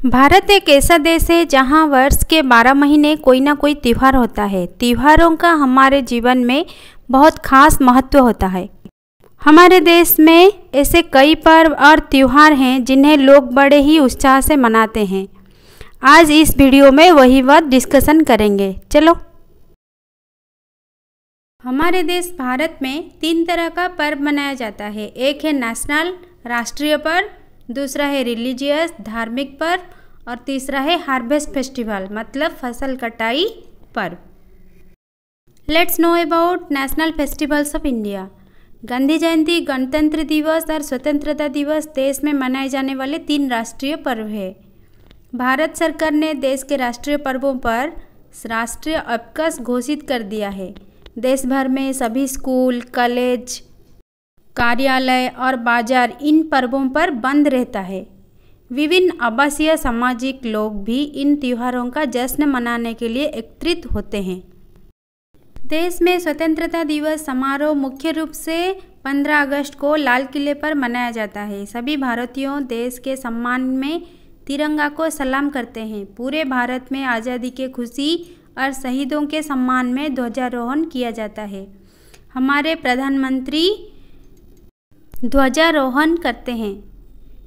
भारत एक ऐसा देश है जहां वर्ष के 12 महीने कोई ना कोई त्यौहार होता है। त्योहारों का हमारे जीवन में बहुत खास महत्व होता है। हमारे देश में ऐसे कई पर्व और त्यौहार हैं जिन्हें लोग बड़े ही उत्साह से मनाते हैं। आज इस वीडियो में वही बात डिस्कशन करेंगे। चलो। हमारे देश भारत में 3 तरह का पर्व मनाया जाता है। एक है नेशनल राष्ट्रीय पर्व, दूसरा है रिलीजियस धार्मिक पर्व और तीसरा है हार्वेस्ट फेस्टिवल मतलब फसल कटाई पर्व। Let's know about national festivals of India. Gandhi Jayanti, गणतंत्र दिवस और स्वतंत्रता दिवस देश में मनाए जाने वाले 3 राष्ट्रीय पर्व है। भारत सरकार ने देश के राष्ट्रीय पर्वों पर राष्ट्रीय अवकाश घोषित कर दिया है। देश भर में सभी स्कूल, कॉलेज, कार्यालय और बाजार इन पर्वों पर बंद रहता है। विभिन्न आवासीय सामाजिक लोग भी इन त्योहारों का जश्न मनाने के लिए एकत्रित होते हैं। देश में स्वतंत्रता दिवस समारोह मुख्य रूप से 15 अगस्त को लाल किले पर मनाया जाता है। सभी भारतीयों देश के सम्मान में तिरंगा को सलाम करते हैं। पूरे भारत में आज़ादी के खुशी और शहीदों के सम्मान में ध्वजारोहण किया जाता है। हमारे प्रधानमंत्री ध्वजारोहण करते हैं।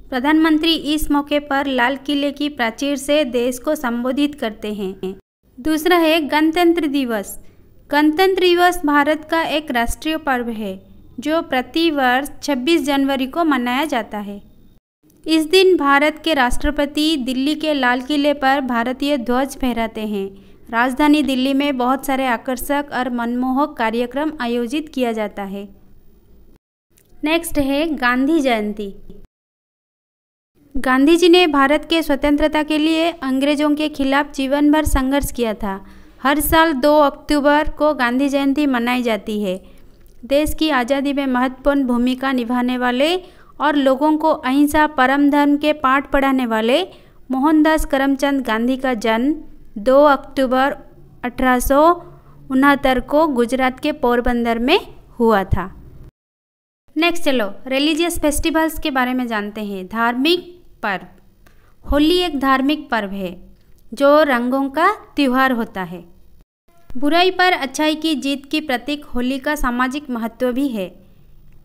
प्रधानमंत्री इस मौके पर लाल किले की प्राचीर से देश को संबोधित करते हैं। दूसरा है गणतंत्र दिवस। गणतंत्र दिवस भारत का एक राष्ट्रीय पर्व है जो प्रति वर्ष 26 जनवरी को मनाया जाता है। इस दिन भारत के राष्ट्रपति दिल्ली के लाल किले पर भारतीय ध्वज फहराते हैं। राजधानी दिल्ली में बहुत सारे आकर्षक और मनमोहक कार्यक्रम आयोजित किया जाता है। नेक्स्ट है गांधी जयंती। गांधी जी ने भारत के स्वतंत्रता के लिए अंग्रेजों के खिलाफ जीवन भर संघर्ष किया था। हर साल 2 अक्टूबर को गांधी जयंती मनाई जाती है। देश की आज़ादी में महत्वपूर्ण भूमिका निभाने वाले और लोगों को अहिंसा परम धर्म के पाठ पढ़ाने वाले मोहनदास करमचंद गांधी का जन्म 2 अक्टूबर 1869 को गुजरात के पोरबंदर में हुआ था। नेक्स्ट चलो रिलीजियस फेस्टिवल्स के बारे में जानते हैं। धार्मिक पर्व। होली एक धार्मिक पर्व है जो रंगों का त्यौहार होता है। बुराई पर अच्छाई की जीत की प्रतीक होली का सामाजिक महत्व भी है।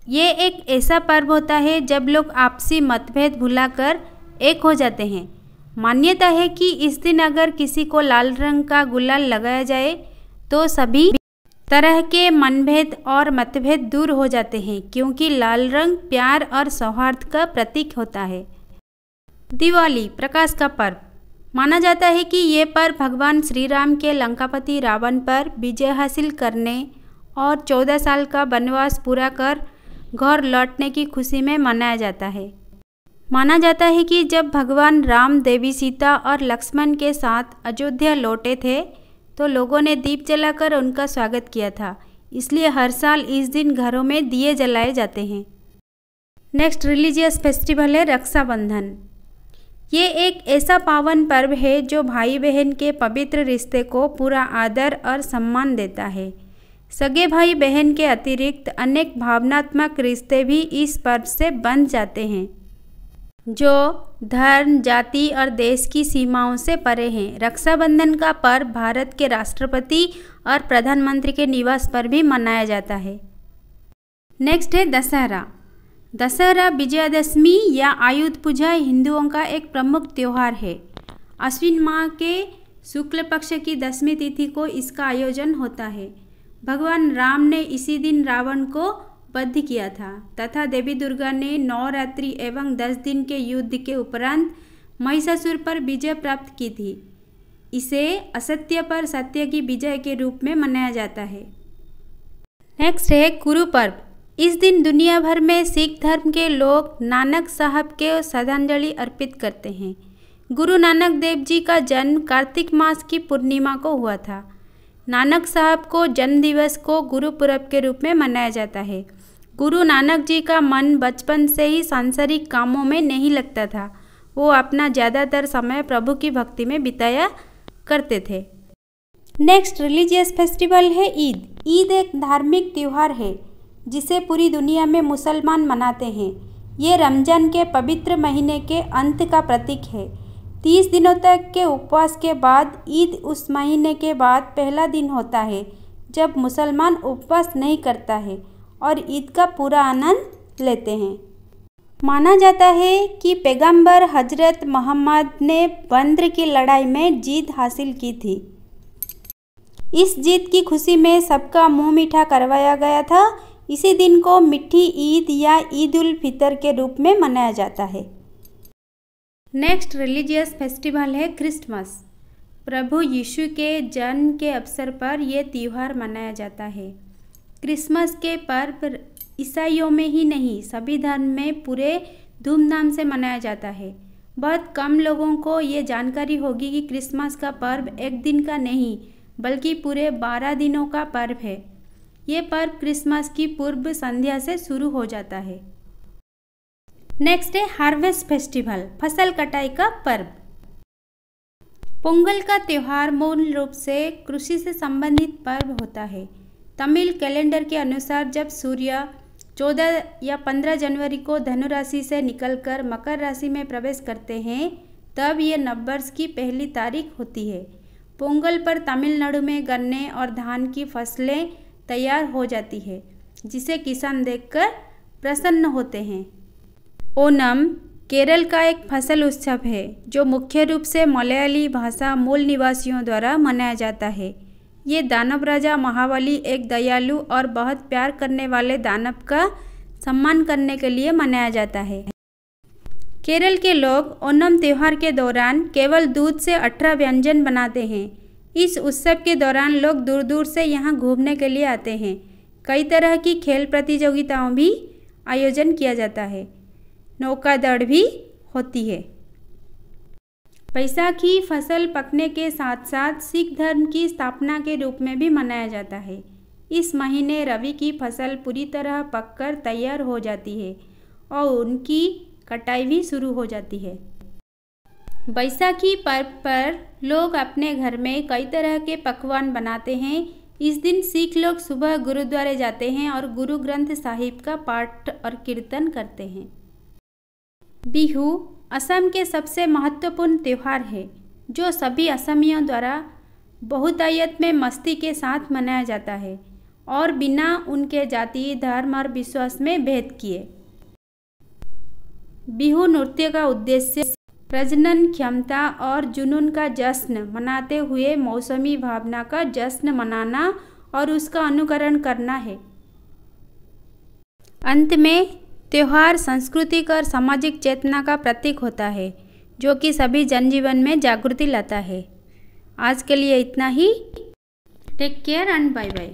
ये एक ऐसा पर्व होता है जब लोग आपसी मतभेद भुलाकर एक हो जाते हैं। मान्यता है कि इस दिन अगर किसी को लाल रंग का गुलाल लगाया जाए तो सभी तरह के मनभेद और मतभेद दूर हो जाते हैं, क्योंकि लाल रंग प्यार और सौहार्द का प्रतीक होता है। दिवाली प्रकाश का पर्व। माना जाता है कि ये पर्व भगवान श्री राम के लंकापति रावण पर विजय हासिल करने और 14 साल का वनवास पूरा कर घर लौटने की खुशी में मनाया जाता है। माना जाता है कि जब भगवान राम देवी सीता और लक्ष्मण के साथ अयोध्या लौटे थे तो लोगों ने दीप जलाकर उनका स्वागत किया था। इसलिए हर साल इस दिन घरों में दिए जलाए जाते हैं। नेक्स्ट रिलीजियस फेस्टिवल है रक्षाबंधन। ये एक ऐसा पावन पर्व है जो भाई बहन के पवित्र रिश्ते को पूरा आदर और सम्मान देता है। सगे भाई बहन के अतिरिक्त अनेक भावनात्मक रिश्ते भी इस पर्व से बंध जाते हैं जो धर्म, जाति और देश की सीमाओं से परे हैं। रक्षाबंधन का पर्व भारत के राष्ट्रपति और प्रधानमंत्री के निवास पर भी मनाया जाता है। नेक्स्ट है दशहरा। दशहरा विजयादशमी या आयुध पूजा हिंदुओं का एक प्रमुख त्यौहार है। आश्विन माह के शुक्ल पक्ष की 10वीं तिथि को इसका आयोजन होता है। भगवान राम ने इसी दिन रावण को वध किया था तथा देवी दुर्गा ने 9 रात्रि एवं 10 दिन के युद्ध के उपरांत महिषासुर पर विजय प्राप्त की थी। इसे असत्य पर सत्य की विजय के रूप में मनाया जाता है। नेक्स्ट है गुरु पर्व। इस दिन दुनिया भर में सिख धर्म के लोग नानक साहब के श्रद्धांजलि अर्पित करते हैं। गुरु नानक देव जी का जन्म कार्तिक मास की पूर्णिमा को हुआ था। नानक साहब को जन्म दिवस को गुरुपुरब के रूप में मनाया जाता है। गुरु नानक जी का मन बचपन से ही सांसारिक कामों में नहीं लगता था। वो अपना ज़्यादातर समय प्रभु की भक्ति में बिताया करते थे। नेक्स्ट रिलीजियस फेस्टिवल है ईद। ईद एक धार्मिक त्यौहार है जिसे पूरी दुनिया में मुसलमान मनाते हैं। ये रमज़ान के पवित्र महीने के अंत का प्रतीक है। 30 दिनों तक के उपवास के बाद ईद उस महीने के बाद पहला दिन होता है जब मुसलमान उपवास नहीं करता है और ईद का पूरा आनंद लेते हैं। माना जाता है कि पैगंबर हजरत मोहम्मद ने बद्र की लड़ाई में जीत हासिल की थी। इस जीत की खुशी में सबका मुंह मीठा करवाया गया था। इसी दिन को मीठी ईद या ईद उल फितर के रूप में मनाया जाता है। नेक्स्ट रिलीजियस फेस्टिवल है क्रिसमस। प्रभु यीशु के जन्म के अवसर पर यह त्यौहार मनाया जाता है। क्रिसमस के पर्व ईसाइयों में ही नहीं सभी धर्म में पूरे धूमधाम से मनाया जाता है। बहुत कम लोगों को ये जानकारी होगी कि क्रिसमस का पर्व एक दिन का नहीं बल्कि पूरे 12 दिनों का पर्व है। ये पर्व क्रिसमस की पूर्व संध्या से शुरू हो जाता है। नेक्स्ट है हार्वेस्ट फेस्टिवल, फसल कटाई का पर्व। पोंगल का त्यौहार मूल रूप से कृषि से संबंधित पर्व होता है। तमिल कैलेंडर के अनुसार जब सूर्य 14 या 15 जनवरी को धनु राशि से निकलकर मकर राशि में प्रवेश करते हैं तब ये नववर्ष की पहली तारीख होती है। पोंगल पर तमिलनाडु में गन्ने और धान की फसलें तैयार हो जाती है जिसे किसान देखकर प्रसन्न होते हैं। ओणम केरल का एक फसल उत्सव है जो मुख्य रूप से मलयाली भाषा मूल निवासियों द्वारा मनाया जाता है। ये दानव राजा महाबली एक दयालु और बहुत प्यार करने वाले दानव का सम्मान करने के लिए मनाया जाता है। केरल के लोग ओणम त्यौहार के दौरान केवल दूध से 18 व्यंजन बनाते हैं। इस उत्सव के दौरान लोग दूर दूर से यहाँ घूमने के लिए आते हैं। कई तरह की खेल प्रतियोगिताओं भी आयोजन किया जाता है। नौकादौड़ भी होती है। बैसाखी फसल पकने के साथ साथ सिख धर्म की स्थापना के रूप में भी मनाया जाता है। इस महीने रबी की फसल पूरी तरह पककर तैयार हो जाती है और उनकी कटाई भी शुरू हो जाती है। बैसाखी पर्व पर लोग अपने घर में कई तरह के पकवान बनाते हैं। इस दिन सिख लोग सुबह गुरुद्वारे जाते हैं और गुरु ग्रंथ साहिब का पाठ और कीर्तन करते हैं। बिहू असम के सबसे महत्वपूर्ण त्यौहार है जो सभी असमियों द्वारा बहुतायत में मस्ती के साथ मनाया जाता है और बिना उनके जाति, धर्म और विश्वास में भेद किए। बिहू नृत्य का उद्देश्य प्रजनन क्षमता और जुनून का जश्न मनाते हुए मौसमी भावना का जश्न मनाना और उसका अनुकरण करना है। अंत में त्यौहार सांस्कृतिक और सामाजिक चेतना का प्रतीक होता है जो कि सभी जनजीवन में जागृति लाता है। आज के लिए इतना ही। Take care and bye bye.